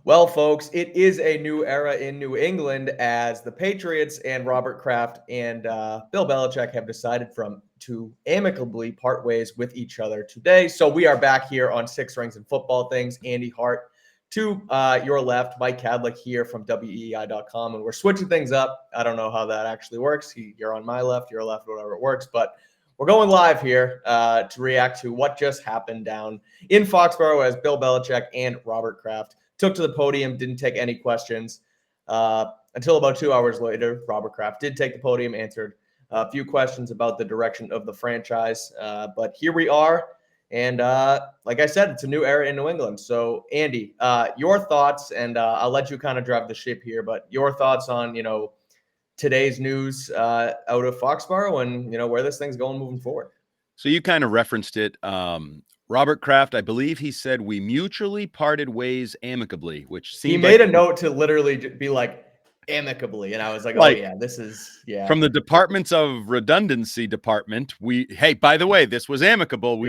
Well, folks, it is a new era in New England as the Patriots and Robert Kraft and Bill Belichick have decided to amicably part ways with each other today. So we are back here on Six Rings and Football Things. Andy Hart to your left, Mike Cadlick here from weei.com, and we're switching things up. I don't know how that actually works. You're on my left, your left, whatever it works, but we're going live here to react to what just happened down in Foxborough as Bill Belichick and Robert Kraft took to the podium, didn't take any questions until about 2 hours later. Robert Kraft did take the podium, answered a few questions about the direction of the franchise. But here we are. And like I said, it's a new era in New England. So, Andy, your thoughts, and I'll let you kind of drive the ship here, but your thoughts on, today's news out of Foxborough and, where this thing's going moving forward. So you kind of referenced it. Robert Kraft, I believe he said we mutually parted ways amicably, which seemed he made a note to literally be like amicably, and I was like, oh yeah, this is from the Departments of Redundancy department. Hey, by the way, this was amicable.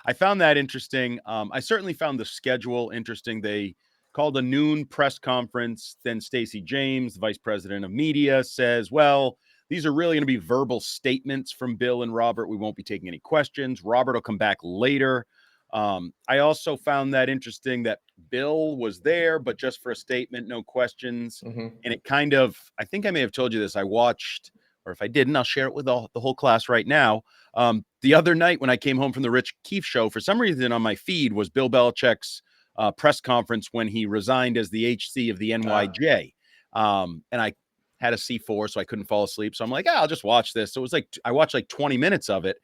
I found that interesting. I certainly found the schedule interesting. They called a noon press conference. Then Stacey James, the vice president of media, says, well, these are really going to be verbal statements from Bill and Robert. We won't be taking any questions. Robert will come back later. I also found that interesting that Bill was there, but just for a statement, no questions. Mm-hmm. And it kind of, I think I may have told you this. I watched, or if I didn't, I'll share it with the whole class right now. The other night when I came home from the Rich Keefe show, for some reason on my feed was Bill Belichick's press conference when he resigned as the HC of the NYJ. And I had a C4, so I couldn't fall asleep. So I'm like, I'll just watch this. So it was like, I watched like 20 minutes of it,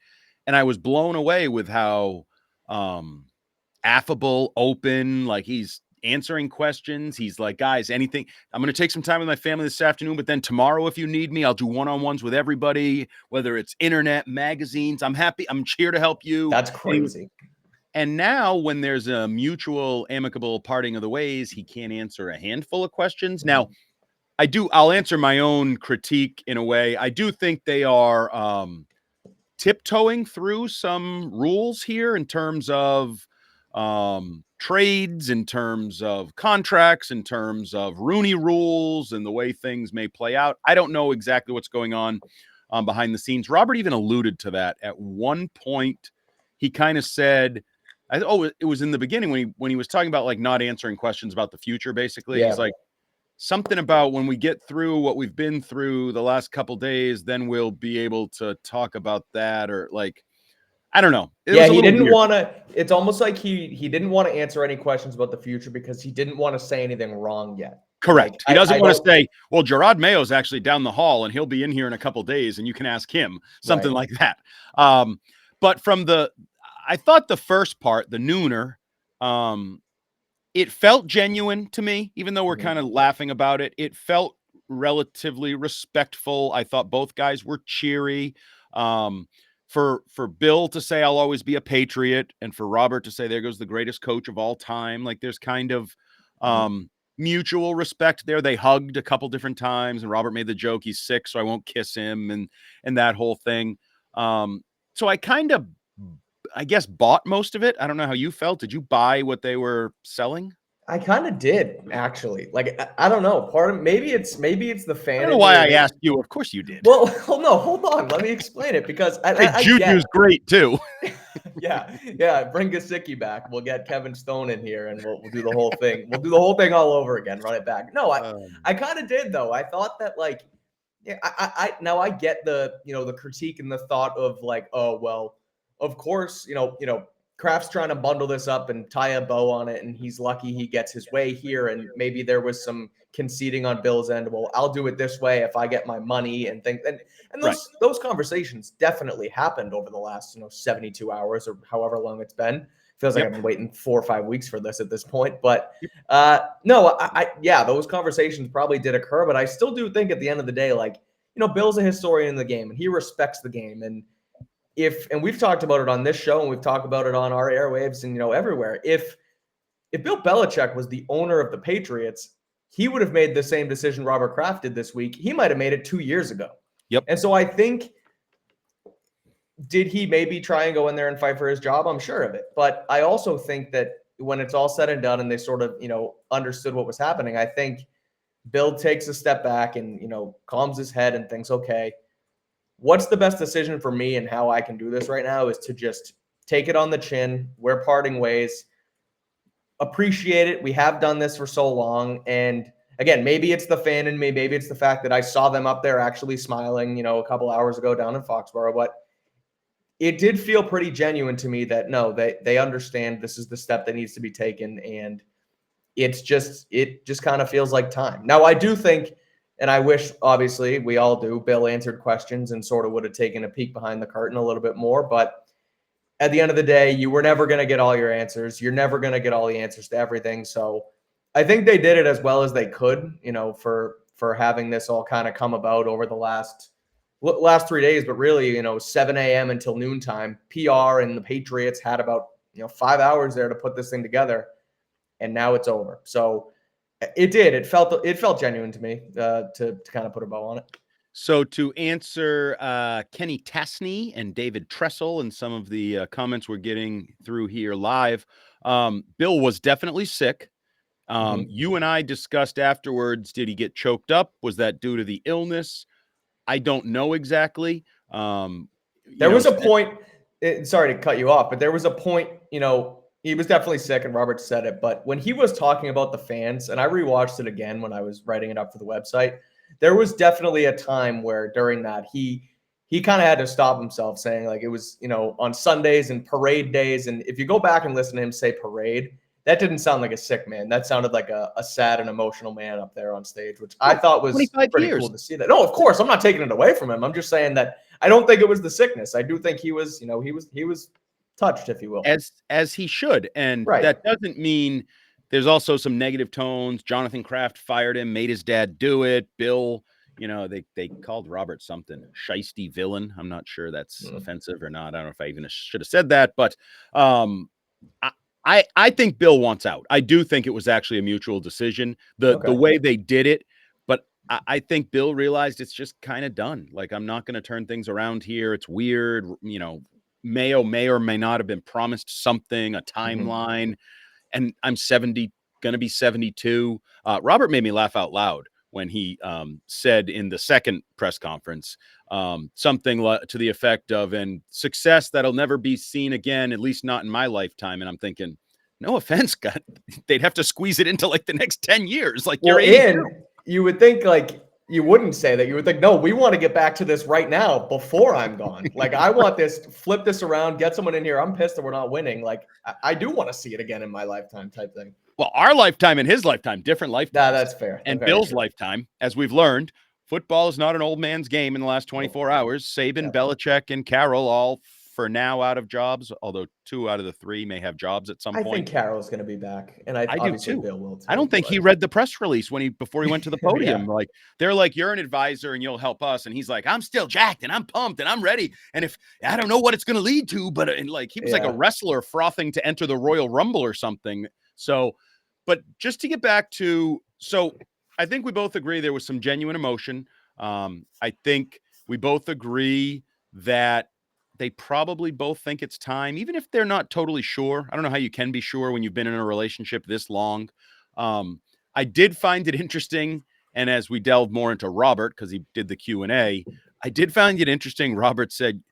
and I was blown away with how affable, open, like he's answering questions. He's like, guys, anything, I'm going to take some time with my family this afternoon, but then tomorrow, if you need me, I'll do one-on-ones with everybody, whether it's internet, magazines. I'm happy. I'm here to help you. That's crazy. And now when there's a mutual, amicable parting of the ways, he can't answer a handful of questions. Now, I'll answer my own critique in a way. I do think they are tiptoeing through some rules here in terms of trades, in terms of contracts, in terms of Rooney rules and the way things may play out. I don't know exactly what's going on behind the scenes. Robert even alluded to that at one point. He kind of said, it was in the beginning when he was talking about like not answering questions about the future, basically. He's like, something about when we get through what we've been through the last couple days, then we'll be able to talk about that, or like, I don't know. He didn't want to. It's almost like he didn't want to answer any questions about the future because he didn't want to say anything wrong yet. Correct. He doesn't want to say, well, Gerard Mayo's actually down the hall and he'll be in here in a couple days and you can ask him something like that. But I thought the first part, the nooner, it felt genuine to me, even though we're kind of laughing about it. It felt relatively respectful. I thought both guys were cheery. For Bill to say, I'll always be a Patriot, and for Robert to say, there goes the greatest coach of all time. Like there's kind of mutual respect there. They hugged a couple different times, and Robert made the joke, he's sick, so I won't kiss him, and that whole thing. So I kind of, I guess, bought most of it. I don't know how you felt. Did you buy what they were selling? I kind of did, actually. Like, I don't know. Maybe it's the fan. I don't know why I asked you. Of course you did. Well, no, hold on. Let me explain it because Juju's great too. yeah. Bring Gesicki back. We'll get Kevin Stone in here, and we'll do the whole thing. We'll do the whole thing all over again. Run it back. No, I kind of did though. I thought that like, now I get the the critique and the thought of like, oh well, of course Kraft's trying to bundle this up and tie a bow on it, and he's lucky he gets his way here. And maybe there was some conceding on Bill's end. Well, I'll do it this way if I get my money and things. And those conversations definitely happened over the last 72 hours or however long it's been. Feels like I've been waiting 4 or 5 weeks for this at this point. But no, those conversations probably did occur. But I still do think at the end of the day, like Bill's a historian in the game, and he respects the game. And we've talked about it on this show, and we've talked about it on our airwaves and everywhere. If Bill Belichick was the owner of the Patriots, he would have made the same decision Robert Kraft did this week. He might have made it 2 years ago. Yep. And so I think, did he maybe try and go in there and fight for his job? I'm sure of it. But I also think that when it's all said and done and they sort of, understood what was happening, I think Bill takes a step back and, calms his head and thinks, okay, what's the best decision for me and how I can do this right now is to just take it on the chin. We're parting ways. Appreciate it. We have done this for so long. And again, maybe it's the fan in me. Maybe it's the fact that I saw them up there actually smiling, a couple hours ago down in Foxborough. But it did feel pretty genuine to me that no, they understand this is the step that needs to be taken. And it just kind of feels like time. Now, I do think, and I wish, obviously, we all do, Bill answered questions and sort of would have taken a peek behind the curtain a little bit more. But at the end of the day, you were never going to get all your answers. You're never going to get all the answers to everything. So I think they did it as well as they could, for having this all kind of come about over the last 3 days. But really, 7 a.m. until noontime, PR and the Patriots had about 5 hours there to put this thing together, and now it's over. So it did. It felt genuine to me to kind of put a bow on it. So to answer Kenny Tasney and David Tressel and some of the comments we're getting through here live, Bill was definitely sick. You and I discussed afterwards, did he get choked up? Was that due to the illness? I don't know exactly. There was a point, sorry to cut you off, but there was a point, he was definitely sick and Robert said it, but when he was talking about the fans, and I rewatched it again when I was writing it up for the website, there was definitely a time where during that he kind of had to stop himself, saying like it was, on Sundays and parade days. And if you go back and listen to him say parade, that didn't sound like a sick man. That sounded like a sad and emotional man up there on stage, which I thought was pretty cool to see that. No, of course, I'm not taking it away from him. I'm just saying that I don't think it was the sickness. I do think he was, he was touched, if you will. As he should. And that doesn't mean there's also some negative tones. Jonathan Kraft fired him, made his dad do it. Bill, they called Robert something, shiesty villain. I'm not sure that's offensive or not. I don't know if I even should have said that, but I think Bill wants out. I do think it was actually a mutual decision, the way they did it. But I think Bill realized it's just kind of done. Like, I'm not going to turn things around here. It's weird. Mayo may or may not have been promised something, a timeline. And I'm going to be 72. Robert made me laugh out loud when he said in the second press conference something to the effect of, and success that'll never be seen again, at least not in my lifetime. And I'm thinking, no offense, God, they'd have to squeeze it into like the next 10 years. Like, you're in. You would think like, you wouldn't say that. You would think, no, we want to get back to this right now before I'm gone. Like, I want this, flip this around, get someone in here. I'm pissed that we're not winning. Like, I do want to see it again in my lifetime type thing. Well, our lifetime and his lifetime, different lifetimes. Nah, that's fair. And Bill's lifetime, as we've learned, football is not an old man's game in the last 24 hours. Saban, Belichick, and Carroll all for now out of jobs, although 2 out of the 3 may have jobs at some point. I think Carroll's going to be back, and I do too. Bill will too. I don't think he read the press release before he went to the podium. Like, they're like, you're an advisor and you'll help us, and he's like, I'm still jacked and I'm pumped and I'm ready. And if I don't know what it's going to lead to, but like he was like a wrestler frothing to enter the Royal Rumble or something. So, but just to get back to, so I think we both agree there was some genuine emotion. I think we both agree that they probably both think it's time, even if they're not totally sure. I don't know how you can be sure when you've been in a relationship this long. I did find it interesting. And as we delved more into Robert, because he did the Q&A, I did find it interesting. Robert said,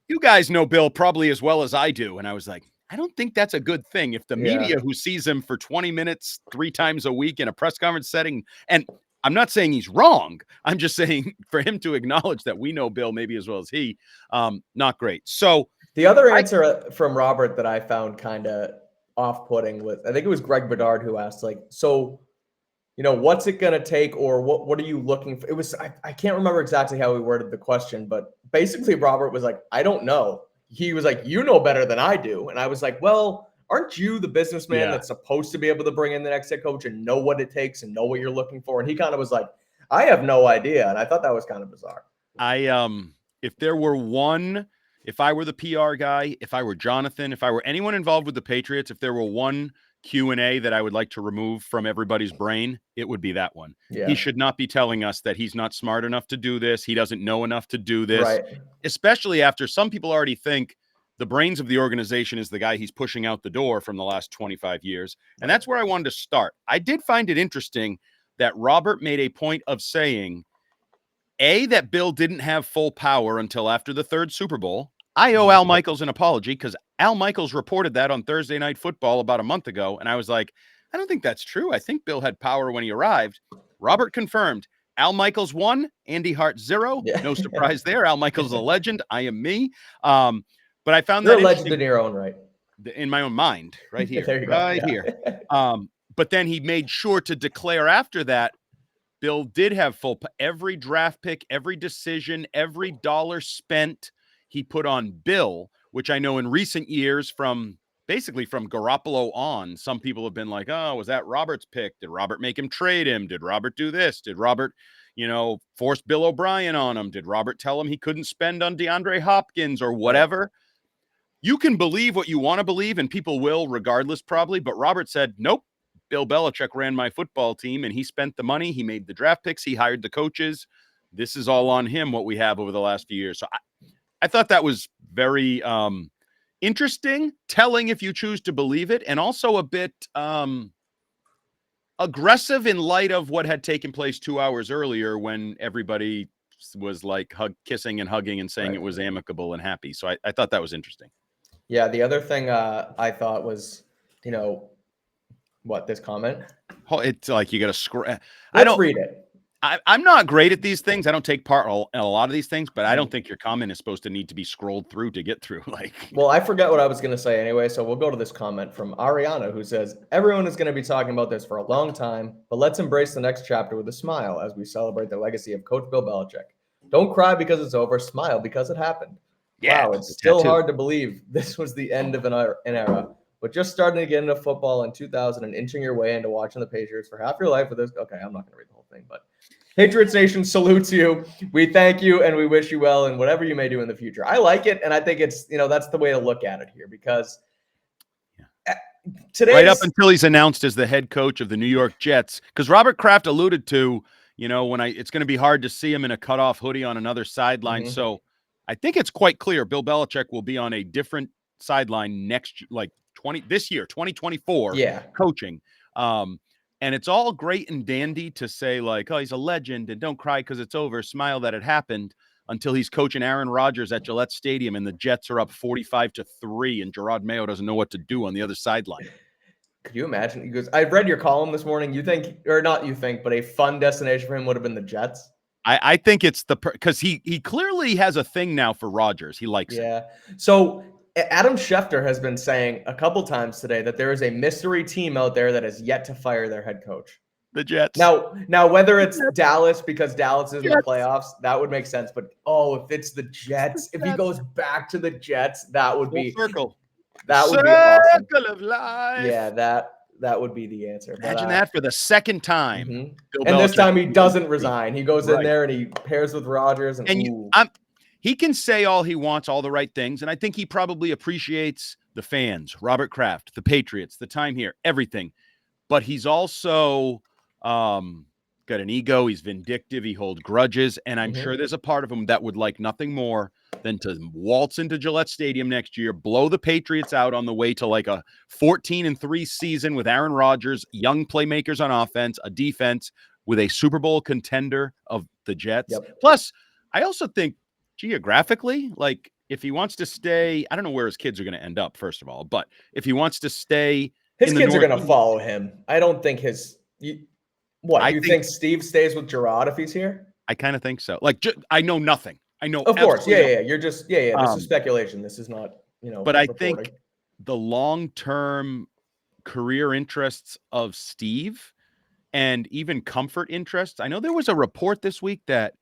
you guys know Bill probably as well as I do. And I was like, I don't think that's a good thing. If the media who sees him for 20 minutes, 3 times a week in a press conference setting, and I'm not saying he's wrong. I'm just saying for him to acknowledge that we know Bill maybe as well as he, not great. So the other answer from Robert that I found kind of off-putting was, I think it was Greg Bedard who asked, like, so, what's it going to take, or what are you looking for? It was, I can't remember exactly how he worded the question, but basically Robert was like, I don't know. He was like, you know better than I do. And I was like, well, aren't you the businessman that's supposed to be able to bring in the next head coach and know what it takes and know what you're looking for? And he kind of was like, I have no idea. And I thought that was kind of bizarre. If I were the PR guy, if I were Jonathan, if I were anyone involved with the Patriots, if there were one Q&A that I would like to remove from everybody's brain, it would be that one. He should not be telling us that he's not smart enough to do this. He doesn't know enough to do this, especially after some people already think the brains of the organization is the guy he's pushing out the door from the last 25 years. And that's where I wanted to start. I did find it interesting that Robert made a point of saying, A, that Bill didn't have full power until after the third Super Bowl. I owe Al Michaels an apology because Al Michaels reported that on Thursday Night Football about a month ago. And I was like, I don't think that's true. I think Bill had power when he arrived. Robert confirmed. Al Michaels 1, Andy Hart 0. Yeah. No surprise there. Al Michaels is a legend. I am me. But I found You're that a legend in your own right. In my own mind, right here. There you go. Right here. But then he made sure to declare after that, Bill did have every draft pick, every decision, every dollar spent, he put on Bill, which I know in recent years basically from Garoppolo on, some people have been like, oh, was that Robert's pick? Did Robert make him trade him? Did Robert do this? Did Robert, force Bill O'Brien on him? Did Robert tell him he couldn't spend on DeAndre Hopkins or whatever? You can believe what you want to believe, and people will regardless probably, but Robert said, nope. Bill Belichick ran my football team and he spent the money. He made the draft picks. He hired the coaches. This is all on him, what we have over the last few years. So I thought that was very interesting, telling if you choose to believe it, and also a bit aggressive in light of what had taken place 2 hours earlier when everybody was like kissing and hugging and saying it was amicable and happy. So I thought that was interesting. Yeah. The other thing I thought was, what, this comment? Oh, it's like you got to scroll. Let's read it. I'm not great at these things. I don't take part in a lot of these things, but I don't think your comment is supposed to need to be scrolled through to get through. Well, I forget what I was going to say anyway, so we'll go to this comment from Ariana, who says, everyone is going to be talking about this for a long time, but let's embrace the next chapter with a smile as we celebrate the legacy of Coach Bill Belichick. Don't cry because it's over. Smile because it happened. Yeah, wow, it's still hard to believe this was the end of an era. But just starting to get into football in 2000 and inching your way into watching the Patriots for half your life with this. Okay, I'm not going to read the whole thing, but Patriots Nation salutes you. We thank you and we wish you well in whatever you may do in the future. I like it, and I think it's, that's the way to look at it here because today, right up until he's announced as the head coach of the New York Jets, because Robert Kraft alluded to, it's going to be hard to see him in a cutoff hoodie on another sideline. Mm-hmm. So I think it's quite clear Bill Belichick will be on a different sideline next, this year, 2024, coaching. And it's all great and dandy to say like, oh, he's a legend and don't cry because it's over. Smile that it happened, until he's coaching Aaron Rodgers at Gillette Stadium and the Jets are up 45-3 and Gerard Mayo doesn't know what to do on the other sideline. Could you imagine? He goes, I read your column this morning. You think, or not you think, but a fun destination for him would have been the Jets. I think it's because he clearly has a thing now for Rodgers. He likes it. Yeah. So Adam Schefter has been saying a couple times today that there is a mystery team out there that has yet to fire their head coach. The Jets. Now whether it's Dallas because Dallas is in the playoffs, that would make sense. But if it's the Jets, if he goes back to the Jets, that would be circle. That would be awesome. Circle of life. Yeah, that would be the answer. Imagine that for the second time. Mm-hmm. And this time he doesn't resign. He goes in there and he pairs with Rodgers. He can say all he wants, all the right things. And I think he probably appreciates the fans, Robert Kraft, the Patriots, the time here, everything. But he's also got an ego. He's vindictive. He holds grudges. And I'm sure there's a part of him that would like nothing more than to waltz into Gillette Stadium next year, blow the Patriots out on the way to like a 14-3 season with Aaron Rodgers, young playmakers on offense, a defense with a Super Bowl contender of the Jets. Yep. Plus, I also think geographically, like if he wants to stay, I don't know where his kids are going to end up, first of all, but if he wants to stay, his kids are going to follow him. I don't think you think Steve stays with Gerard if he's here? I kind of think so. Like, I know nothing. I know, of course, yeah. You're just, This is speculation. This is not, But I think the long-term career interests of Steve and even comfort interests. I know there was a report this week that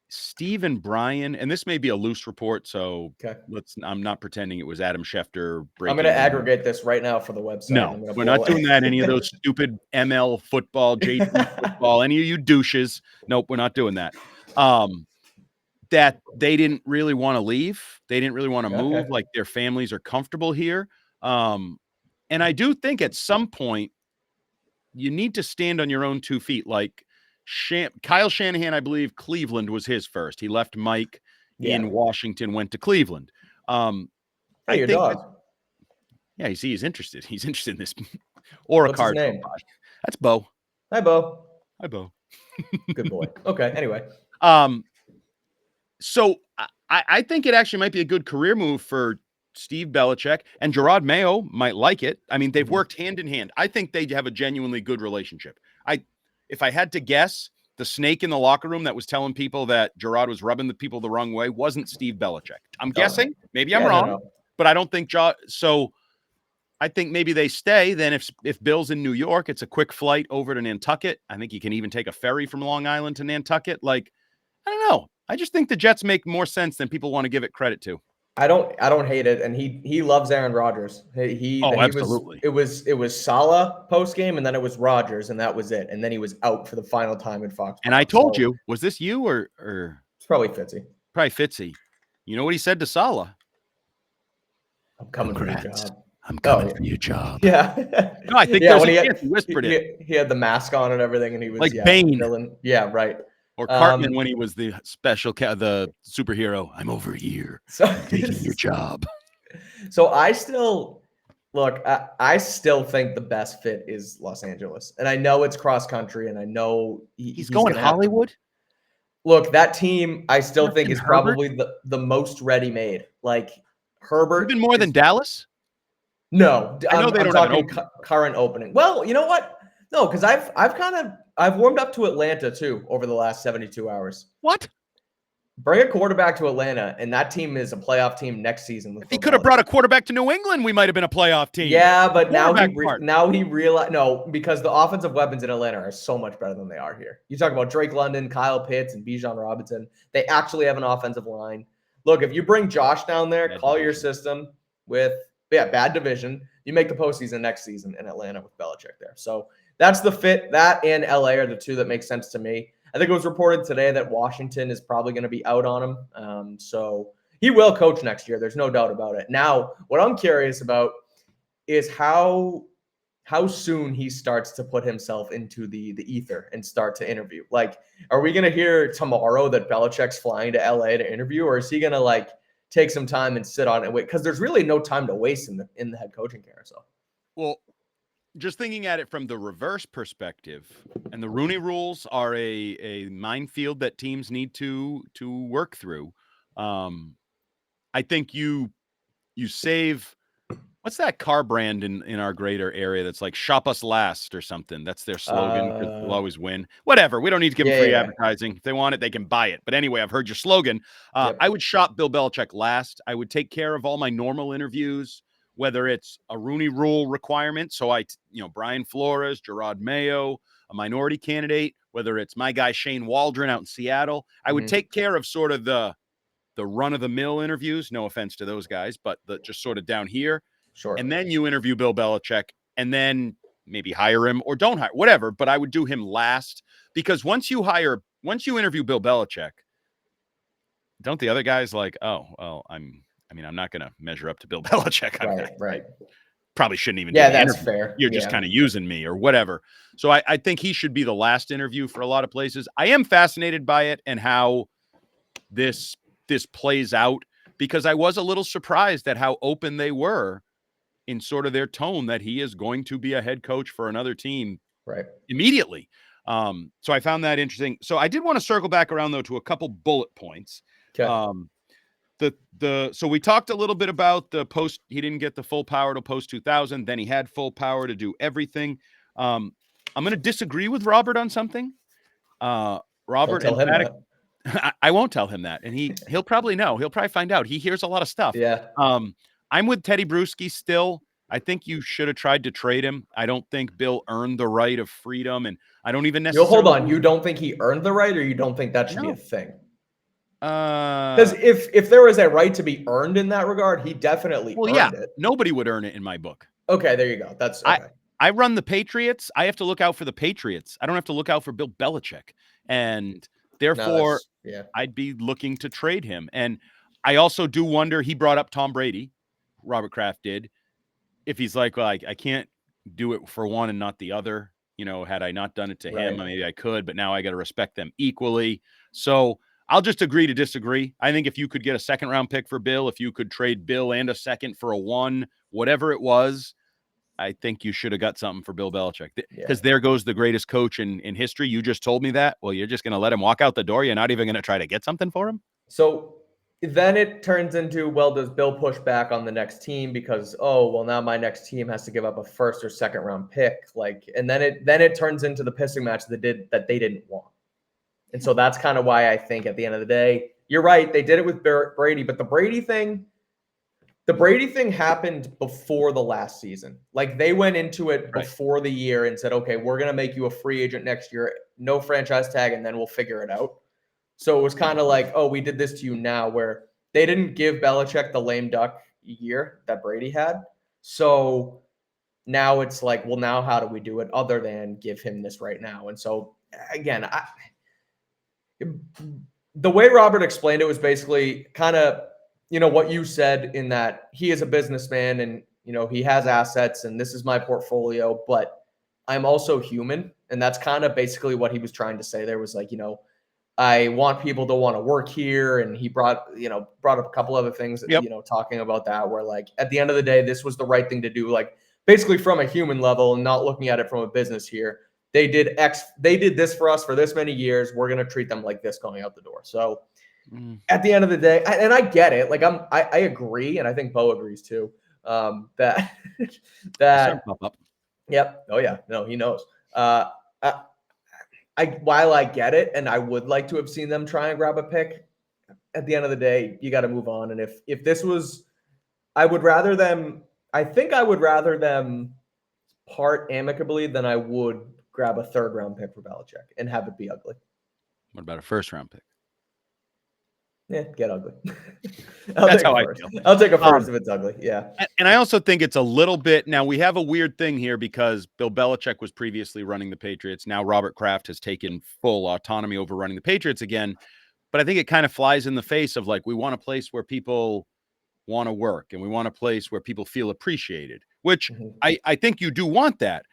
Steve and Brian, and this may be a loose report, so I'm not pretending it was Adam Schefter. I'm going to aggregate this right now for the website. No, we're not doing that. Any of those stupid ML football, JP football, any of you douches. Nope, we're not doing that. That they didn't really want to leave. They didn't really want to move. Like their families are comfortable here. And I do think at some point you need to stand on your own 2 feet. Like Kyle Shanahan, I believe Cleveland was his first. He left Mike in Washington, went to Cleveland. Hey, your think dog. Yeah, you see, he's interested. He's interested in this. Or What's a his card. name? That's Bo. Hi, Bo. Hi, Bo. Good boy. Okay. Anyway. So I think it actually might be a good career move for Steve Belichick, and Gerard Mayo might like it. I mean, they've worked hand in hand. I think they have a genuinely good relationship. If I had to guess, the snake in the locker room that was telling people that Gerard was rubbing the people the wrong way wasn't Steve Belichick. I'm guessing. Maybe I'm wrong, but I don't think so. I think maybe they stay. Then if Bill's in New York, it's a quick flight over to Nantucket. I think you can even take a ferry from Long Island to Nantucket. Like, I don't know. I just think the Jets make more sense than people want to give it credit to. I don't hate it, and he loves Aaron Rodgers. Absolutely. It was Saleh post game, and then it was Rodgers, and that was it. And then he was out for the final time in Foxborough. And I told you, was this you or it's probably Fitzy? Probably Fitzy. You know what he said to Saleh? I'm coming for your job. I'm coming for your job. Yeah. No, I think there's a chance he whispered it. He had the mask on and everything, and he was like Bane. villain. Yeah, right. Or Cartman when he was the the superhero. I'm over here. I'm taking your job. So I still think the best fit is Los Angeles, and I know it's cross country, and I know he's going Hollywood. Look, that team I still think is probably the most ready made. Like Herbert, even more than Dallas. No, I know they don't have an opening. Current opening. Well, you know what? No, because I've warmed up to Atlanta too over the last 72 hours. What? Bring a quarterback to Atlanta, and that team is a playoff team next season. If he could have brought a quarterback to New England, we might have been a playoff team. Yeah, but now he realized because the offensive weapons in Atlanta are so much better than they are here. You talk about Drake London, Kyle Pitts, and Bijan Robinson. They actually have an offensive line. Look, if you bring Josh down there, call your system with bad division. You make the postseason next season in Atlanta with Belichick there. So that's the fit. That and LA are the two that make sense to me. I think it was reported today that Washington is probably going to be out on him. So he will coach next year. There's no doubt about it. Now, what I'm curious about is how soon he starts to put himself into the ether and start to interview. Like, are we going to hear tomorrow that Belichick's flying to LA to interview, or is he going to take some time and sit on it and wait? Because there's really no time to waste in the head coaching carousel. Well, just thinking at it from the reverse perspective, and the Rooney rules are a minefield that teams need to work through. I think you save, what's that car brand in our greater area that's like shop us last or something? That's their slogan because they'll always win. Whatever. We don't need to give them free advertising. If they want it, they can buy it. But anyway, I've heard your slogan. I would shop Bill Belichick last. I would take care of all my normal interviews, whether it's a Rooney rule requirement. So Brian Flores, Gerard Mayo, a minority candidate, whether it's my guy Shane Waldron out in Seattle. I would take care of sort of the run-of-the-mill interviews. No offense to those guys, but just sort of down here. Sure. And then you interview Bill Belichick and then maybe hire him or don't hire, whatever. But I would do him last because once you interview Bill Belichick, don't the other guys like, oh, well, I'm not going to measure up to Bill Belichick. Right. Probably shouldn't even. Yeah, that's fair. You're just kind of using me or whatever. So I think he should be the last interview for a lot of places. I am fascinated by it and how this plays out because I was a little surprised at how open they were in sort of their tone that he is going to be a head coach for another team immediately. So I found that interesting. So I did want to circle back around though to a couple bullet points. Okay. So we talked a little bit about the post. He didn't get the full power to post 2000. Then he had full power to do everything. I'm going to disagree with Robert on something. Robert, I won't tell him that, and he'll probably know. He'll probably find out. He hears a lot of stuff. Yeah. I'm with Teddy Bruschi still. I think you should have tried to trade him. I don't think Bill earned the right of freedom, and I don't even necessarily. Hold on. You don't think he earned the right, or you don't think that should be a thing? Because if there was a right to be earned in that regard, he definitely earned it. Nobody would earn it in my book. Okay, there you go. That's okay. I run the Patriots. I have to look out for the Patriots. I don't have to look out for Bill Belichick, and therefore, I'd be looking to trade him. And I also do wonder. He brought up Tom Brady. Robert Kraft did. If he's like, well, I can't do it for one and not the other. Had I not done it to him, maybe I could. But now I got to respect them equally. So I'll just agree to disagree. I think if you could get a second-round pick for Bill, if you could trade Bill and a second for a 1, whatever it was, I think you should have got something for Bill Belichick. Because there goes the greatest coach in history. You just told me that. Well, you're just going to let him walk out the door? You're not even going to try to get something for him? So then it turns into, well, does Bill push back on the next team because, oh, well, now my next team has to give up a first or second round pick, and then it turns into the pissing match that they didn't want, and so that's kind of why I think at the end of the day, you're right, they did it with Brady, but the Brady thing happened before the last season. Like they went into it before the year and said, okay, we're gonna make you a free agent next year, no franchise tag, and then we'll figure it out. So it was kind of like, oh, we did this to you now, where they didn't give Belichick the lame duck year that Brady had. So now it's like, well, now how do we do it other than give him this right now? And so, again, the way Robert explained it was basically kind of, what you said, in that he is a businessman and, he has assets and this is my portfolio, but I'm also human. And that's kind of basically what he was trying to say. There was like, I want people to want to work here. And he brought up a couple other things, talking about that, where like at the end of the day, this was the right thing to do. Like basically from a human level and not looking at it from a business here. They did this for us for this many years. We're going to treat them like this going out the door. So at the end of the day, and I get it. Like I agree. And I think Bo agrees too. That, yep. Oh yeah. No, he knows. While I get it, and I would like to have seen them try and grab a pick, at the end of the day, you got to move on. And if this was, I think I would rather them part amicably than I would grab a third round pick for Belichick and have it be ugly. What about a first round pick? Yeah, get ugly. That's how I feel. I'll take a first if it's ugly. Yeah. And I also think it's a little bit, now we have a weird thing here because Bill Belichick was previously running the Patriots. Now Robert Kraft has taken full autonomy over running the Patriots again. But I think it kind of flies in the face of like, we want a place where people want to work and we want a place where people feel appreciated, which I think you do want that.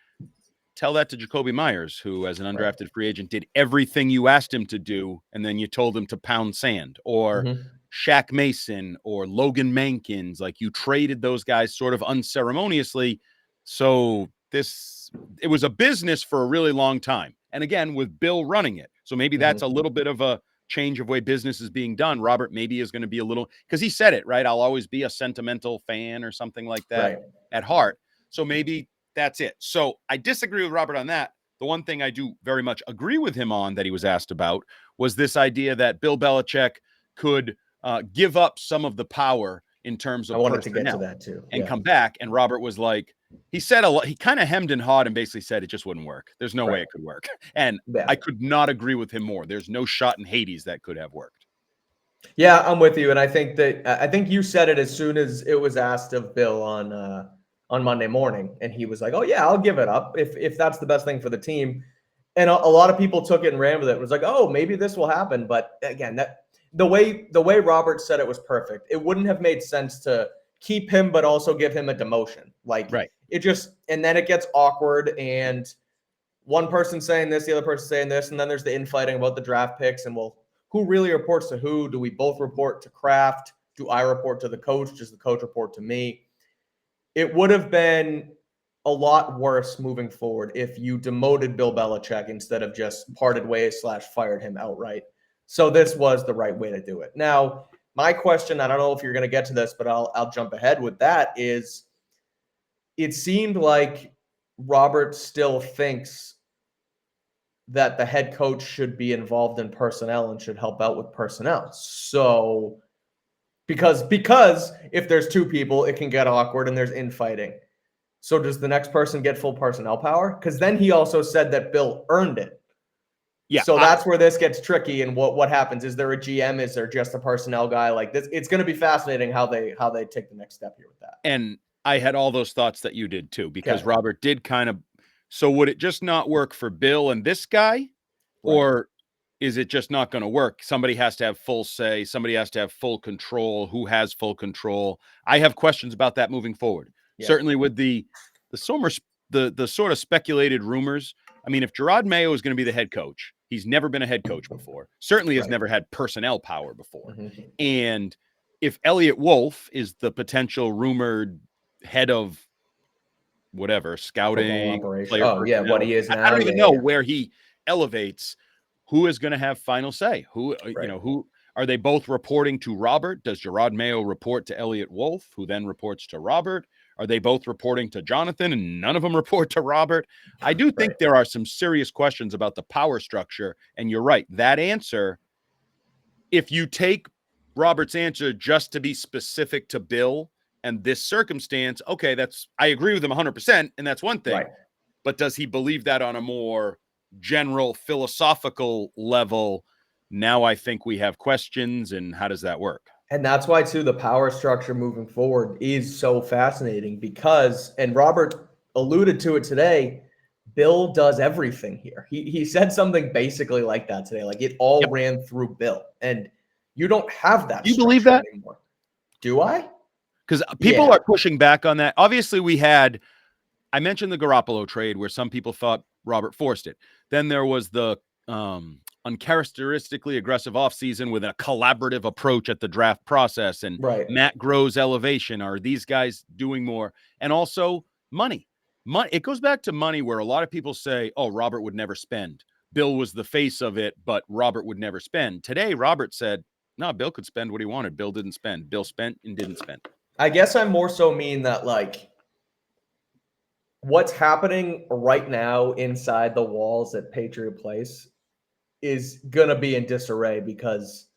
Tell that to Jacoby Myers, who as an undrafted free agent did everything you asked him to do, and then you told him to pound sand, or Shaq Mason or Logan Mankins. Like you traded those guys sort of unceremoniously. So it was a business for a really long time. And again, with Bill running it. So maybe that's a little bit of a change of way business is being done. Robert maybe is going to be a little, because he said it, right? I'll always be a sentimental fan or something like that at heart. So maybe that's it. So I disagree with Robert on that. The one thing I do very much agree with him on that he was asked about was this idea that Bill Belichick could give up some of the power in terms of I wanted to get to that too. And come back. And Robert was like, he said a lot. He kind of hemmed and hawed and basically said it just wouldn't work. There's no way it could work. And I could not agree with him more. There's no shot in Hades that could have worked. Yeah, I'm with you. And I think you said it as soon as it was asked of Bill on Monday morning. And he was like, oh yeah, I'll give it up if that's the best thing for the team. And a lot of people took it and ran with it. It was like, oh, maybe this will happen. But again, the way Robert said it was perfect. It wouldn't have made sense to keep him, but also give him a demotion. Like it just, and then it gets awkward and one person saying this, the other person saying this. And then there's the infighting about the draft picks and who really reports to who? Do we both report to Kraft? Do I report to the coach? Does the coach report to me? It would have been a lot worse moving forward if you demoted Bill Belichick instead of just parted ways / fired him outright. So this was the right way to do it. Now, my question, I don't know if you're going to get to this, but I'll jump ahead with that, is it seemed like Robert still thinks that the head coach should be involved in personnel and should help out with personnel. So because if there's two people, it can get awkward and there's infighting. So does the next person get full personnel power? Because then he also said that Bill earned it. Yeah. So that's where this gets tricky. And what happens? Is there a GM? Is there just a personnel guy? Like this, it's going to be fascinating how they take the next step here with that. And I had all those thoughts that you did too, because Robert did kind of. So would it just not work for Bill and this guy, or is it just not going to work? Somebody has to have full say. Somebody has to have full control. Who has full control? I have questions about that moving forward. Yeah. Certainly with the sort of speculated rumors. I mean, if Gerard Mayo is going to be the head coach, He's never been a head coach before. Certainly has never had personnel power before. And if Elliott Wolf is the potential rumored head of whatever, scouting, player personnel, what he is now. I don't even know where he elevates. Who is going to have final say? Who are they both reporting to Robert? Does Jerod Mayo report to Elliott Wolf, who then reports to Robert? Are they both reporting to Jonathan and none of them report to Robert? I do think there are some serious questions about the power structure. And you're right. That answer, if you take Robert's answer just to be specific to Bill and this circumstance, okay, I agree with him 100%. And that's one thing. Right. But does he believe that on a more general philosophical level? Now I think we have questions, and how does that work? And that's why, too, the power structure moving forward is so fascinating because, and Robert alluded to it today, Bill does everything here. He said something basically like that today. Like, it all ran through Bill. And you don't have that. Do you believe that? Anymore. Do I? Because people are pushing back on that. Obviously, I mentioned the Garoppolo trade where some people thought Robert forced it. Then there was the uncharacteristically aggressive offseason with a collaborative approach at the draft process and Matt Groh's elevation. Are these guys doing more? And also money. It goes back to money where a lot of people say, oh, Robert would never spend. Bill was the face of it, but Robert would never spend. Today, Robert said, no, Bill could spend what he wanted. Bill didn't spend. Bill spent and didn't spend. I guess I more so mean that, like, what's happening right now inside the walls at Patriot Place is going to be in disarray because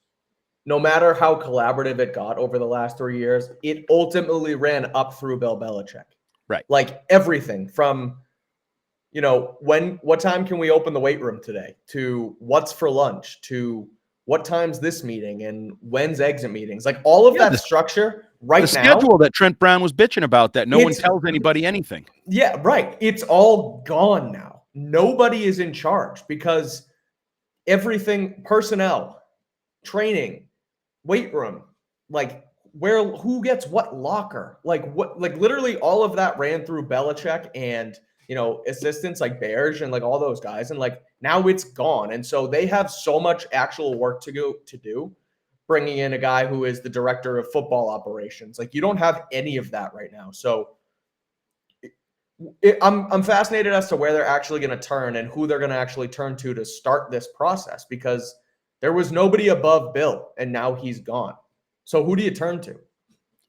no matter how collaborative it got over the last 3 years, it ultimately ran up through Bill Belichick. Right. Like everything from, what time can we open the weight room today, to what's for lunch, to what time's this meeting and when's exit meetings, like all of that structure right now. The schedule that Trent Brown was bitching about that no one tells anybody anything. Yeah, right. It's all gone now. Nobody is in charge because everything, personnel, training, weight room, like who gets what locker, like literally all of that ran through Belichick and, assistants like Berge and like all those guys. And like now it's gone. And so they have so much actual work to do, bringing in a guy who is the director of football operations. Like you don't have any of that right now. So I'm fascinated as to where they're actually going to turn and who they're going to actually turn to start this process, because there was nobody above Bill and now he's gone. So who do you turn to?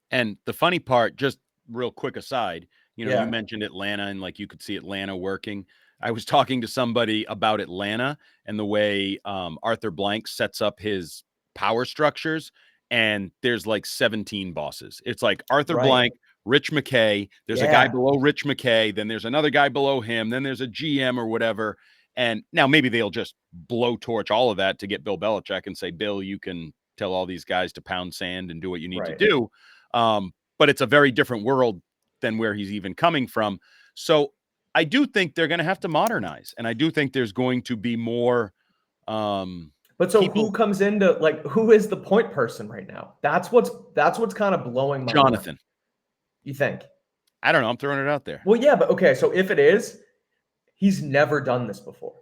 And the funny part, just real quick aside, you mentioned Atlanta and like you could see Atlanta working. I was talking to somebody about Atlanta and the way Arthur Blank sets up his power structures, and there's like 17 bosses. It's like Arthur Blank, Rich McKay, there's a guy below Rich McKay, then there's another guy below him, then there's a GM or whatever. And now maybe they'll just blowtorch all of that to get Bill Belichick and say, Bill, you can tell all these guys to pound sand and do what you need to do. But it's a very different world than where he's even coming from. So I do think they're going to have to modernize. And I do think there's going to be more. But so who comes into, like, who is the point person right now? That's what's kind of blowing my Jonathan. mind. You think? I don't know. I'm throwing it out there. Well, yeah, but okay. So if it is, he's never done this before.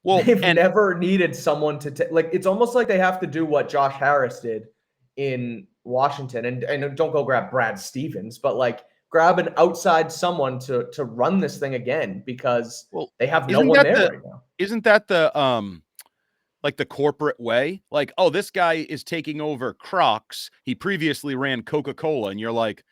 Well, they've never needed someone to like. It's almost like they have to do what Josh Harris did in Washington, and don't go grab Brad Stevens, but like grab an outside someone to run this thing again, because they have no one there right now. Isn't that the like the corporate way? Like, oh, this guy is taking over Crocs. He previously ran Coca-Cola, and you're like,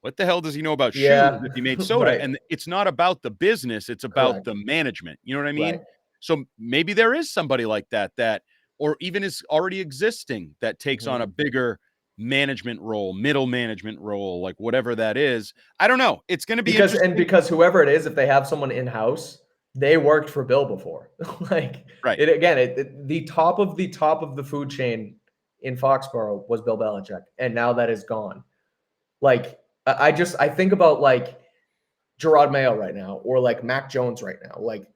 what the hell does he know about shoes if he made soda? And it's not about the business. It's about the management. You know what I mean? So maybe there is somebody like that, or even is already existing, that takes on a bigger management role, middle management role, like whatever that is. I don't know. It's going to be interesting. And because whoever it is, if they have someone in-house, they worked for Bill before. Like, the top of the food chain in Foxborough was Bill Belichick, and now that is gone. Like, I think about like Jerod Mayo right now, or like Mac Jones right now. Like,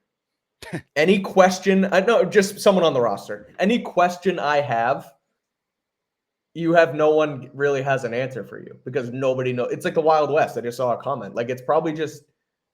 any question, just someone on the roster. Any question I have, no one really has an answer for you, because nobody knows. It's like the Wild West. I just saw a comment. Like, it's probably just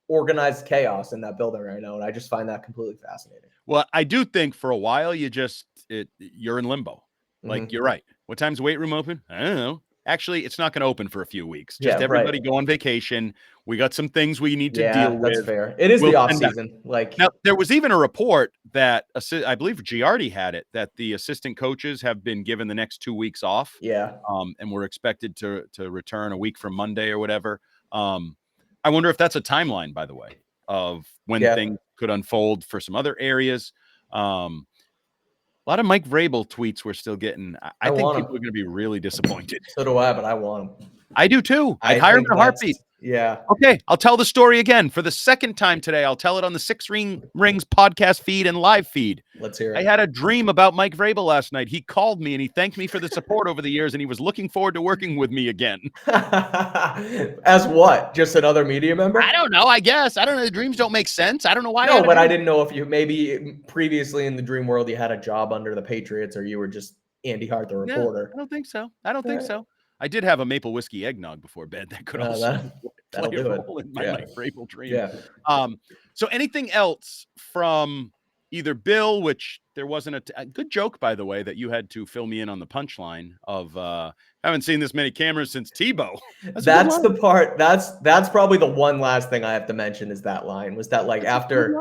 organized chaos in that building right now, and I just find that completely fascinating. Well, I do think for a while you're in limbo. Like, you're right. What time's the weight room open? I don't know. Actually, it's not going to open for a few weeks. Just everybody go on vacation. We got some things we need to deal that's with. fair. It is the off season. Like, now, there was even a report that I believe Giardi had it, that the assistant coaches have been given the next 2 weeks off. Yeah. And we're expected to return a week from Monday or whatever. I wonder if that's a timeline, by the way, of when things could unfold for some other areas. A lot of Mike Vrabel tweets we're still getting. I think people are going to be really disappointed. So do I, but I want him. I do too. I'd hire him in a heartbeat. Yeah. Okay, I'll tell the story again for the second time today. I'll tell it on the Six Rings podcast feed and live feed. Let's hear it. I had a dream about Mike Vrabel last night. He called me and he thanked me for the support over the years, and he was looking forward to working with me again. As what? Just another media member? I don't know. I guess. I don't know. The dreams don't make sense. I don't know why. No, but I didn't know if you maybe previously in the dream world you had a job under the Patriots, or you were just Andy Hart, the reporter. I don't think so. I did have a maple whiskey eggnog before bed that could also play a role in my Mike Vrabel dream. Yeah. So anything else from either Bill, which there wasn't a good joke, by the way, that you had to fill me in on the punchline of haven't seen this many cameras since Tebow. That's the part. That's probably the one last thing I have to mention is that line. Was that like after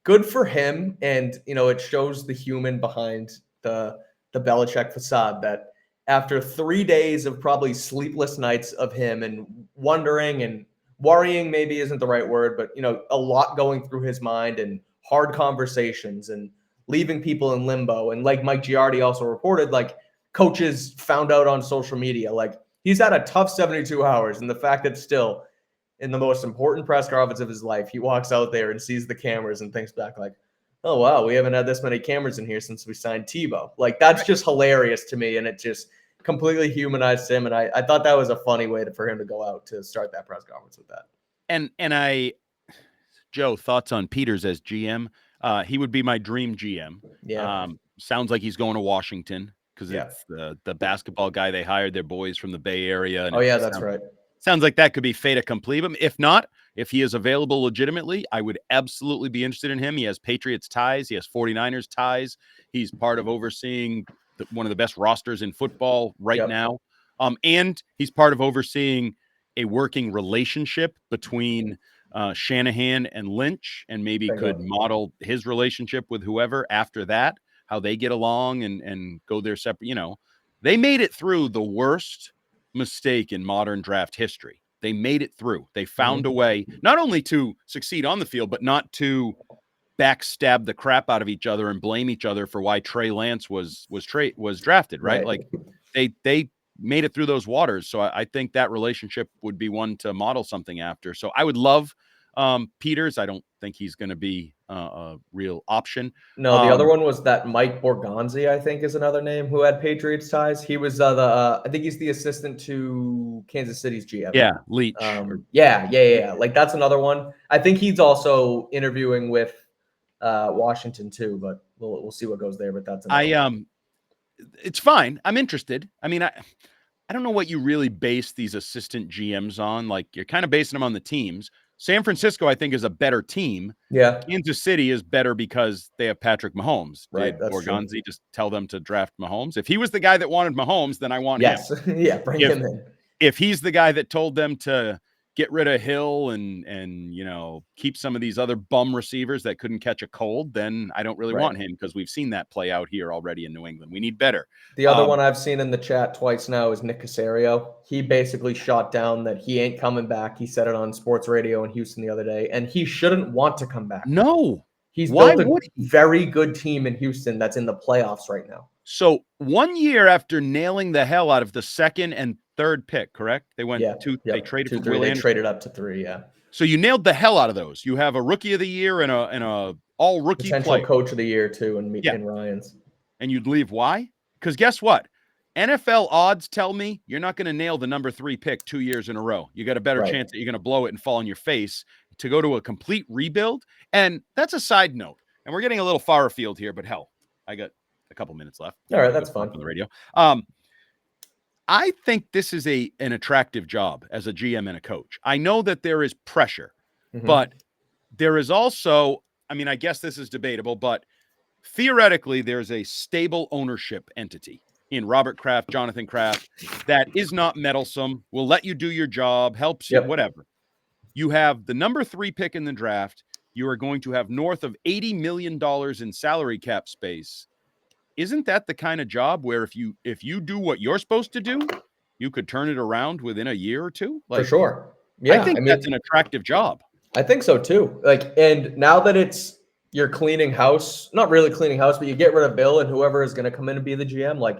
good for him, and it shows the human behind the Belichick facade, that after 3 days of probably sleepless nights of him and wondering and worrying, maybe isn't the right word, but a lot going through his mind and hard conversations and leaving people in limbo. And like Mike Giardi also reported, like coaches found out on social media, like he's had a tough 72 hours. And the fact that still in the most important press conference of his life, he walks out there and sees the cameras and thinks back like, oh, wow, we haven't had this many cameras in here since we signed Tebow. Like, that's just hilarious to me. And it just completely humanized him. And I thought that was a funny way for him to go out to start that press conference with that. And Joe, thoughts on Peters as GM? He would be my dream GM. Yeah. Sounds like he's going to Washington because it's the basketball guy they hired, their boys from the Bay Area. And that's right. Sounds like that could be fait accompli. If not, if he is available legitimately, I would absolutely be interested in him. He has Patriots ties. He has 49ers ties. He's part of overseeing one of the best rosters in football right now. And he's part of overseeing a working relationship between Shanahan and Lynch, and maybe could model his relationship with whoever after that, how they get along and go their separate, they made it through the worst mistake in modern draft history. They made it through. They found a way not only to succeed on the field, but not to backstab the crap out of each other and blame each other for why Trey Lance was drafted, right? Like they made it through those waters. So I think that relationship would be one to model something after. So I would love Peters. I don't think he's going to be a real option. No, the other one was that Mike Borgonzi, I think is another name, who had Patriots ties. He was I think he's the assistant to Kansas City's GM. Yeah, Leach. Yeah. Like that's another one. I think he's also interviewing with Washington too, but we'll see what goes there. But that's it's fine. I'm interested. I mean, I don't know what you really base these assistant GMs on. Like you're kind of basing them on the teams. San Francisco, I think, is a better team. Yeah. Kansas City is better because they have Patrick Mahomes. Right. Did Borgonzi just tell them to draft Mahomes? If he was the guy that wanted Mahomes, then I want him. Yeah, bring him in. If he's the guy that told them to get rid of Hill and keep some of these other bum receivers that couldn't catch a cold, then I don't really want him, because we've seen that play out here already in New England. We need better. The other one I've seen in the chat twice now is Nick Caserio. He basically shot down that he ain't coming back. He said it on sports radio in Houston the other day, and he shouldn't want to come back. No. He's built a very good team in Houston that's in the playoffs right now. So 1 year after nailing the hell out of the second and third pick, correct? They went they traded for Will Anderson. They traded up to 3, yeah. So you nailed the hell out of those. You have a rookie of the year and a all rookie potential coach of the year too, and Ryan's. And you'd leave why? Because guess what? NFL odds tell me you're not going to nail the number 3 pick 2 years in a row. You got a better chance that you're going to blow it and fall on your face to go to a complete rebuild. And that's a side note. And we're getting a little far afield here, but hell, I got a couple minutes left. All right, that's fine. On the radio. I think this is an attractive job as a GM and a coach. I know that there is pressure But there is also, I mean, I guess this is debatable, but theoretically, there's a stable ownership entity in Robert Kraft, Jonathan Kraft, that is not meddlesome, will let you do your job, helps you, whatever. You have the number 3 pick in the draft. You are going to have north of $80 million in salary cap space. Isn't that the kind of job where if you do what you're supposed to do, you could turn it around within a year or two? For sure. Yeah. I think that's an attractive job. I think so too. Like, and now that you're cleaning house, not really cleaning house, but you get rid of Bill and whoever is going to come in and be the GM, like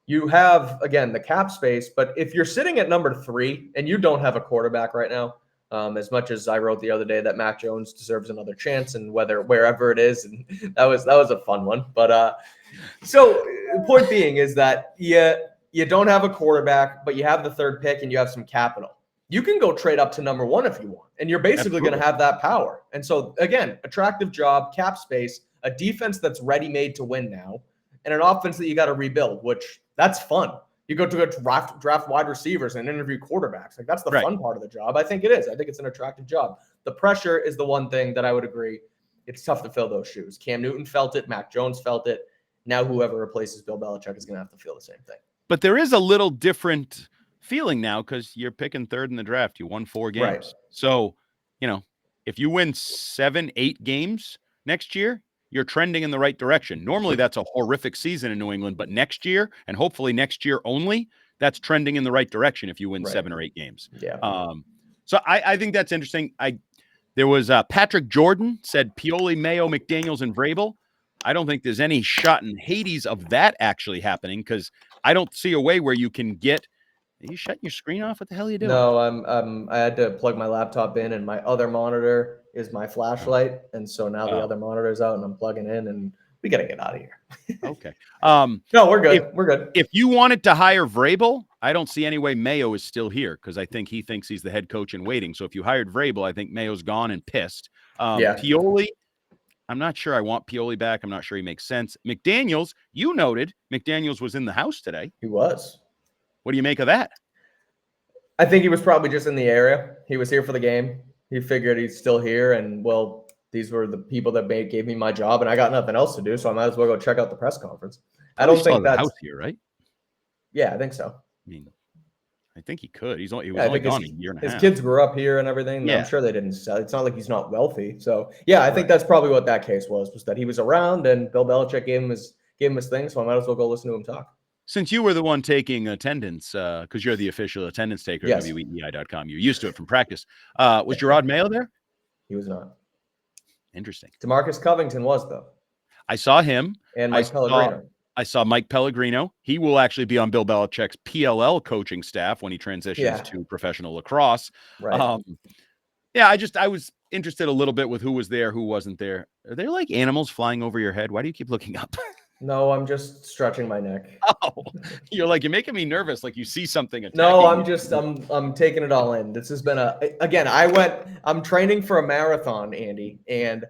you have, again, the cap space. But if you're sitting at number 3 and you don't have a quarterback right now, as much as I wrote the other day that Mac Jones deserves another chance and wherever it is, and that was a fun one. But so the point being is that you don't have a quarterback, but you have the 3rd pick and you have some capital. You can go trade up to number 1 if you want, and you're basically going to have that power. And so again, attractive job, cap space, a defense that's ready-made to win now, and an offense that you got to rebuild, which that's fun. You go to a draft wide receivers and interview quarterbacks. Like that's the fun part of the job. I think it is. I think it's an attractive job. The pressure is the one thing that I would agree. It's tough to fill those shoes. Cam Newton felt it. Mac Jones felt it. Now whoever replaces Bill Belichick is going to have to feel the same thing. But there is a little different feeling now because you're picking 3rd in the draft. You won 4 games. Right. So, if you win 7, 8 games next year, you're trending in the right direction. Normally, that's a horrific season in New England, but next year, and hopefully next year only, that's trending in the right direction if you win 7 or 8 games. Yeah. So I think that's interesting. There was Patrick Jordan said Pioli, Mayo, McDaniels, and Vrabel. I don't think there's any shot in Hades of that actually happening because I don't see a way where you can get. Are you shutting your screen off? What the hell are you doing? No, I had to plug my laptop in, and my other monitor is my flashlight, and so now the other monitor's out, and I'm plugging in, and we got to get out of here. Okay. No, we're good. We're good. If you wanted to hire Vrabel, I don't see any way Mayo is still here because I think he thinks he's the head coach in waiting. So if you hired Vrabel, I think Mayo's gone and pissed. Pioli, I'm not sure I want Pioli back. I'm not sure he makes sense. McDaniels, you noted McDaniels was in the house today. He was. What do you make of that? I think he was probably just in the area. He was here for the game. He figured he's still here, and these were the people that gave me my job, and I got nothing else to do, so I might as well go check out the press conference. I don't think that's house here, right? Yeah, I think so. I mean, I think he could. He was only gone a year and a half. His kids grew up here and everything. Yeah. I'm sure they didn't sell. It's not like he's not wealthy. So yeah, I think that's probably what that case was that he was around and Bill Belichick gave him his thing. So I might as well go listen to him talk. Since you were the one taking attendance, because you're the official attendance taker at weei.com, you're used to it from practice. Was Gerard Mayo there? He was not. Interesting. DeMarcus Covington was, though. I saw him. And Mike Pellegrino. I sasaw Mike Pellegrino. He will actually be on Bill Belichick's PLL coaching staff when he transitions to professional lacrosse. Right. I was interested a little bit with who was there, who wasn't there. Are there like animals flying over your head? Why do you keep looking up? No, I'm just stretching my neck. Oh, you're making me nervous. Like you see something attacking. No, I'm taking it all in. This has been I'm training for a marathon, Andy, and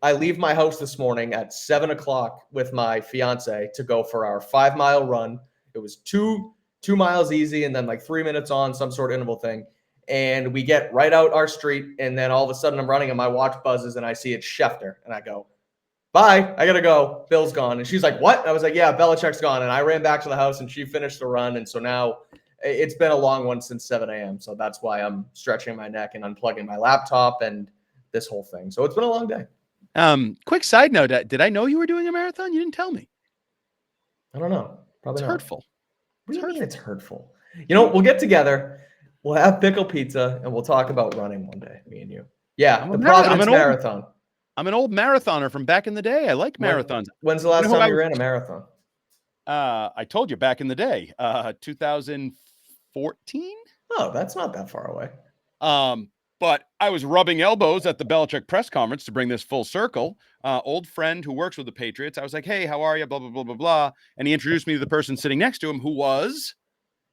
I leave my house this morning at 7:00 with my fiance to go for our 5-mile run. It was 2 miles easy and then like 3 minutes on some sort of interval thing. And we get right out our street, and then all of a sudden I'm running and my watch buzzes and I see it's Schefter, and I go, bye, I gotta go. Bill's gone. And she's like, what? I was like, yeah, Belichick's gone. And I ran back to the house and she finished the run. And so now it's been a long one since 7 a.m. So that's why I'm stretching my neck and unplugging my laptop and this whole thing. So it's been a long day. Quick side note. Did I know you were doing a marathon? You didn't tell me. I don't know. Probably it's not. Hurtful. What do you mean it's hurtful? We'll get together. We'll have pickle pizza and we'll talk about running one day, me and you. Yeah, the Providence Marathon. I'm an old marathoner from back in the day. I like marathons. When's the last time you ran a marathon? I told you back in the day, 2014. Oh, that's not that far away. But I was rubbing elbows at the Belichick press conference to bring this full circle. Old friend who works with the Patriots. I was like, hey, how are you? Blah, blah, blah, blah, blah. And he introduced me to the person sitting next to him who was,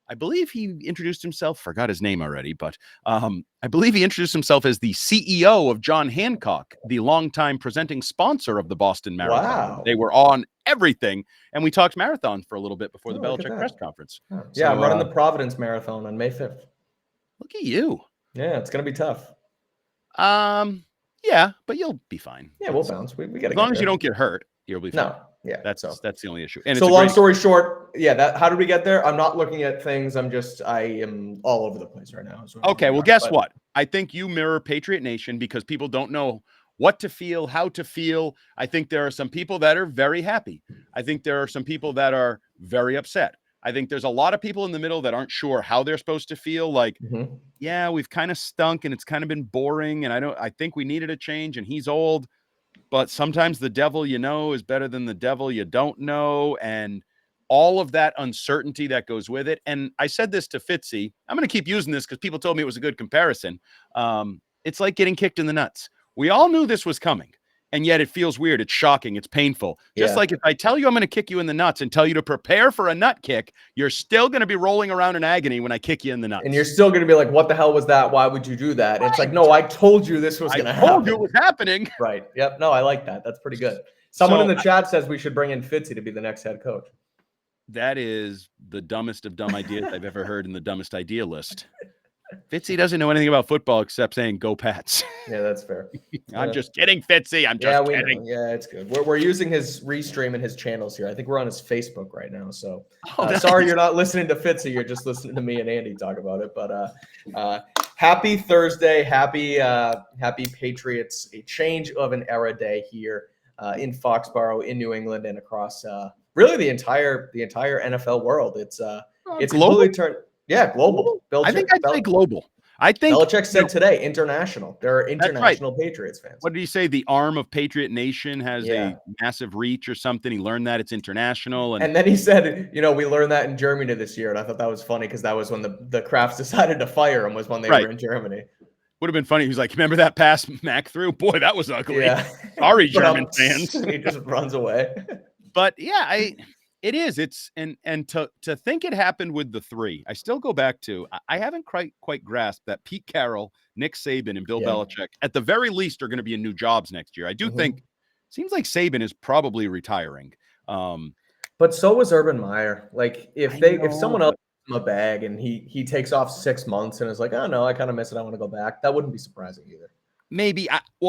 I believe he introduced himself, forgot his name already, but I believe he introduced himself as the CEO of John Hancock, the longtime presenting sponsor of the Boston Marathon. Wow. They were on everything, and we talked marathon for a little bit before the Belichick press conference. Oh. Yeah, I'm running the Providence Marathon on May 5th. Look at you. Yeah, it's going to be tough. Yeah, but you'll be fine. Yeah, we'll bounce. We got to as long get as you there. don't get hurt, you'll be fine. No, yeah. That's the only issue. And so it's long story short, yeah. How did we get there? I'm not looking at things. I am all over the place right now. Okay, well, guess what? I think you mirror Patriot Nation because people don't know what to feel, how to feel. I think there are some people that are very happy. I think there are some people that are very upset. I think there's a lot of people in the middle that aren't sure how they're supposed to feel. Like, yeah, we've kind of stunk and it's kind of been boring. And I think we needed a change and he's old. But sometimes the devil you know is better than the devil you don't know. And all of that uncertainty that goes with it. And I said this to Fitzy. I'm going to keep using this because people told me it was a good comparison. It's like getting kicked in the nuts. We all knew this was coming. And yet it feels weird. It's shocking. It's painful. Just like if I tell you I'm going to kick you in the nuts and tell you to prepare for a nut kick, you're still going to be rolling around in agony when I kick you in the nuts. And you're still going to be like, what the hell was that? Why would you do that? And it's like, no, I told you this was going to happen. I told you it was happening. Right. Yep. No, I like that. That's pretty good. Someone in the chat says we should bring in Fitzy to be the next head coach. That is the dumbest of dumb ideas I've ever heard in the dumbest idea list. Fitzy doesn't know anything about football except saying "Go Pats." Yeah, that's fair. I'm just kidding, Fitzy. I'm just kidding. Yeah, it's good. We're using his restream and his channels here. I think we're on his Facebook right now. So nice. Sorry you're not listening to Fitzy. You're just listening to me and Andy talk about it. But happy Thursday, happy Patriots. A change of an era day here in Foxborough, in New England, and across really the entire NFL world. It's completely turned. Yeah, global. I think I'd say global. I think Belichick said today, international. There are international Patriots fans. What did he say? The arm of Patriot Nation has a massive reach or something. He learned that it's international. And then he said, we learned that in Germany this year. And I thought that was funny because that was when the Krafts decided to fire him, was when they were in Germany. Would have been funny. He was like, remember that pass Mac threw? Boy, that was ugly. Yeah. Sorry, German fans. And he just runs away. But yeah, it is. It's and to think it happened with the three. I still go back to I haven't quite grasped that Pete Carroll, Nick Saban, and Bill Belichick at the very least are going to be in new jobs next year. I do think seems like Saban is probably retiring. But so was Urban Meyer. Like if someone else gives him a bag and he takes off 6 months and is like, oh no, I kind of miss it, I want to go back, that wouldn't be surprising either. Maybe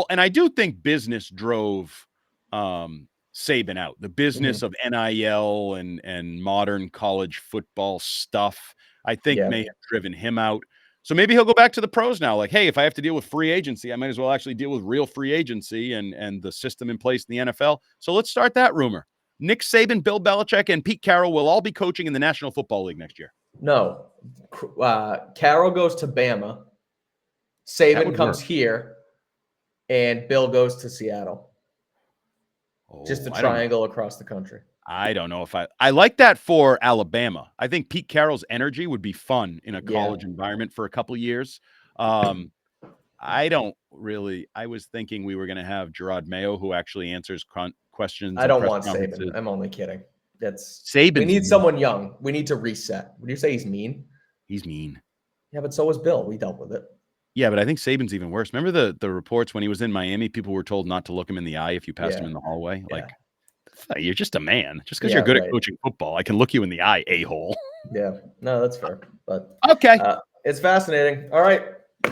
and I do think business drove Saban out. The business of NIL and modern college football stuff, I think may have driven him out. So maybe he'll go back to the pros now. Like, hey, if I have to deal with free agency, I might as well actually deal with real free agency and the system in place in the NFL. So let's start that rumor. Nick Saban, Bill Belichick, and Pete Carroll will all be coaching in the National Football League next year. No. Carroll goes to Bama. Saban comes here. And Bill goes to Seattle. Just a triangle across the country. I don't know if I like that for Alabama. I think Pete Carroll's energy would be fun in a college environment for a couple of years. I don't really. I was thinking we were going to have Gerard Mayo, who actually answers questions. I don't want Saban. I'm only kidding. That's Saban. We need someone young. We need to reset. Would you say he's mean? He's mean. Yeah, but so was Bill. We dealt with it. Yeah, but I think Saban's even worse. Remember the reports when he was in Miami? People were told not to look him in the eye if you passed him in the hallway. Like, you're just a man. Just because you're good at coaching football, I can look you in the eye, a-hole. Yeah, no, that's fair. But okay, it's fascinating. All right,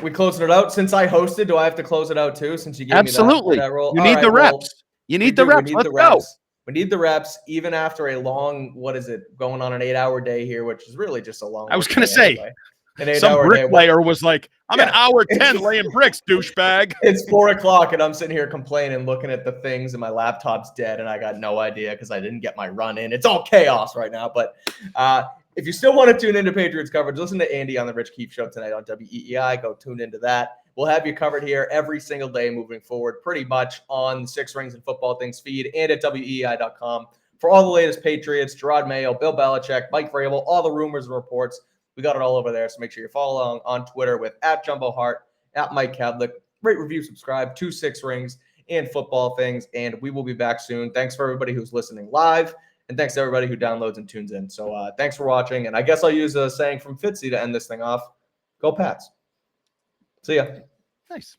we closing it out. Since I hosted, do I have to close it out too? Since you gave me that role, you need the reps. You need the reps. Let's go. We need the reps, even after a long, going on an 8-hour day here, which is really just a long. I was going to say. Anyway. Some bricklayer was like, I'm an hour 10 laying bricks, douchebag. It's 4:00 and I'm sitting here complaining, looking at the things, and my laptop's dead, and I got no idea because I didn't get my run in. It's all chaos right now. But if you still want to tune into Patriots coverage, listen to Andy on the Rich Keefe Show tonight on WEEI. Go tune into that. We'll have you covered here every single day moving forward, pretty much on the Six Rings and Football Things feed and at weei.com for all the latest Patriots, Gerard Mayo, Bill Belichick, Mike Vrabel, all the rumors and reports. We got it all over there, so make sure you follow along on Twitter with @JumboHart, @Mike Kadlick. Rate, review, subscribe to Six Rings and Football Things, and we will be back soon. Thanks for everybody who's listening live, and thanks to everybody who downloads and tunes in. So thanks for watching, and I guess I'll use a saying from Fitzy to end this thing off. Go Pats. See ya. Nice.